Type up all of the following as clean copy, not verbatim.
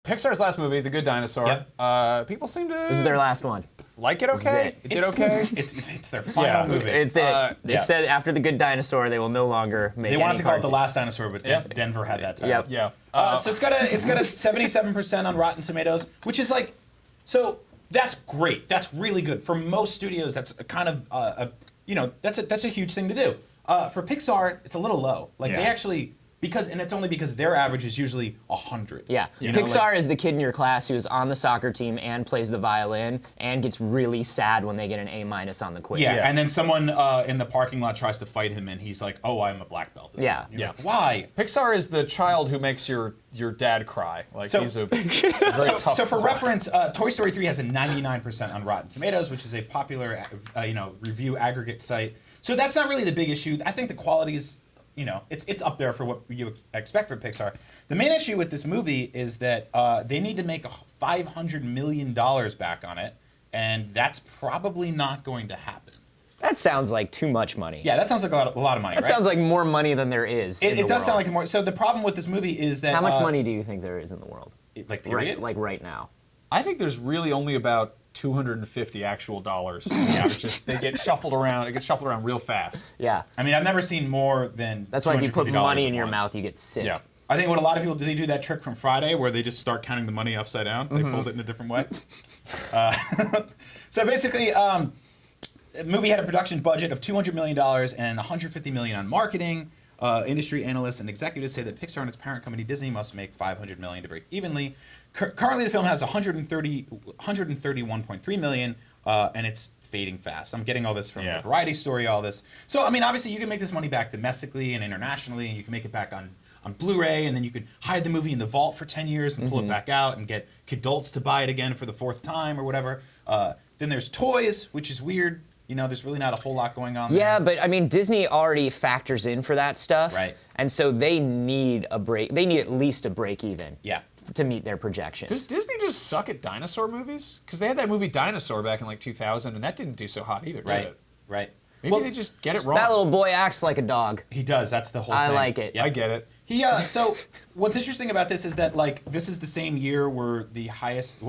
Pixar's last movie, The Good Dinosaur. Yep. People seem to This is their last one. like it okay. It did okay. It's their final movie. It's it. They yeah. said after The Good Dinosaur, they will no longer make. They any wanted to call it The cartoon. Last Dinosaur, but Denver had that title. Yep. Yeah. So it's got a 77% on Rotten Tomatoes, which is like, so that's great. That's really good for most studios. That's a kind of that's a huge thing to do. For Pixar, it's a little low. Like they actually. And it's only because their average is usually 100. Yeah. Pixar is the kid in your class who's on the soccer team and plays the violin and gets really sad when they get an A- on the quiz. Yeah, and then someone in the parking lot tries to fight him, and he's like, "Oh, I'm a black belt." Yeah. Like, why? Pixar is the child who makes your dad cry. Like So- he's a very tough. So for cry. reference, Toy Story 3 has a 99% on Rotten Tomatoes, which is a popular review aggregate site. So that's not really the big issue. I think the quality is. It's up there for what you expect for Pixar. The main issue with this movie is that they need to make $500 million back on it, and that's probably not going to happen. That sounds like too much money. Yeah, that sounds like a lot of money, That right? sounds like more money than there is. It does sound like more. So the problem with this movie is that How much money do you think there is in the world? Like period? Right now. I think there's really only about 250 actual dollars. They get shuffled around. It gets shuffled around real fast. Yeah. I mean, I've never seen more than. That's why if you put $250 money in your once. mouth, you get sick. Yeah. I think what a lot of people do, they do that trick from Friday where they just start counting the money upside down. They fold it in a different way. So basically, the movie had a production budget of $200 million and $150 million on marketing. Industry analysts and executives say that Pixar and its parent company Disney must make $500 million to break evenly. Currently, the film has $131.3 million, and it's fading fast. I'm getting all this from the Variety story, all this. So, I mean, obviously, you can make this money back domestically and internationally, and you can make it back on Blu-ray, and then you could hide the movie in the vault for 10 years and pull it back out and get kidults to buy it again for the 4th time or whatever. Then there's toys, which is weird. There's really not a whole lot going on there. Yeah, but I mean, Disney already factors in for that stuff. Right. And so they need a break. They need at least a break even. Yeah. To meet their projections. Does Disney just suck at dinosaur movies? Because they had that movie Dinosaur back in like 2000, and that didn't do so hot either, did it? Right. Maybe they just get it wrong. That little boy acts like a dog. He does. That's the whole I thing. like it. Yep. I get it. So what's interesting about this is that this is the same year where one of the highest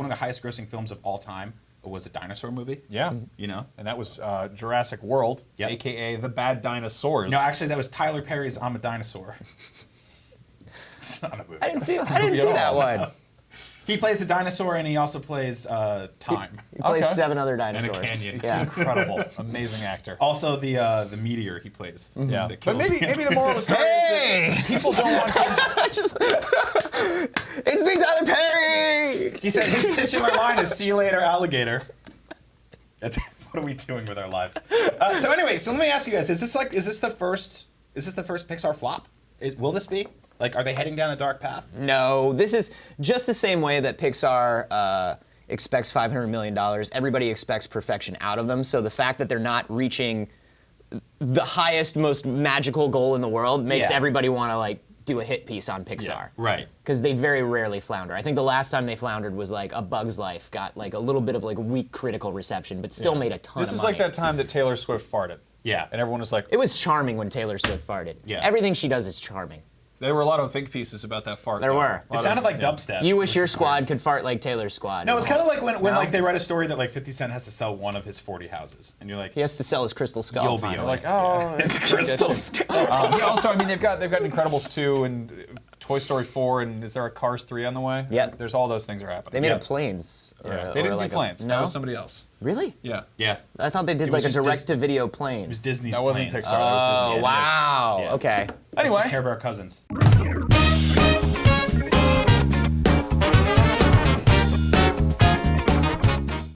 grossing films of all time was a dinosaur movie. Yeah. And that was Jurassic World, a.k.a. The Bad Dinosaurs. No, actually, that was Tyler Perry's I'm a Dinosaur. It's not a movie. I didn't see that one. He plays the dinosaur, and he also plays Time. He plays Okay. 7 other And a dinosaurs. canyon. Yeah. Incredible. Amazing actor. Also, the meteor he plays. Yeah. that But kills maybe the moral of the story is that people don't want It's Big Tyler Perry! He said his titular line is "See you later, alligator." What are we doing with our lives? So anyway, let me ask you guys: Is this the first Pixar flop? Will this be? Are they heading down a dark path? No, this is just the same way that Pixar expects $500 million. Everybody expects perfection out of them. So the fact that they're not reaching the highest, most magical goal in the world makes everybody want to do a hit piece on Pixar. Yeah, right. Because they very rarely flounder. I think the last time they floundered was A Bug's Life, got a little bit of weak critical reception, but still made a ton of money. This is like that time that Taylor Swift farted. Yeah. And everyone was like, It was charming when Taylor Swift farted. Yeah. Everything she does is charming. there were a lot of think pieces about that fart. There though. were. It sounded like dubstep. You wish your squad could fart like Taylor's squad. No, it's kind of like when they write a story that 50 Cent has to sell one of his 40 houses, and you're like, He has to sell his crystal skull. You'll be finally. like, It's it's crystal skull. Also, they've got Incredibles 2 and Toy Story 4, and is there a Cars 3 on the way? Yep. There's all those things are They happening. made Yeah. a planes. Yeah. They didn't do planes. No? That was somebody else. Really? Yeah. Yeah, I thought they did It was a just direct-to-video it was planes. Disney's That wasn't planes. Pixar. That was Oh, Disney. wow. Yeah. Okay. It's the Anyway. Care Bear Cousins.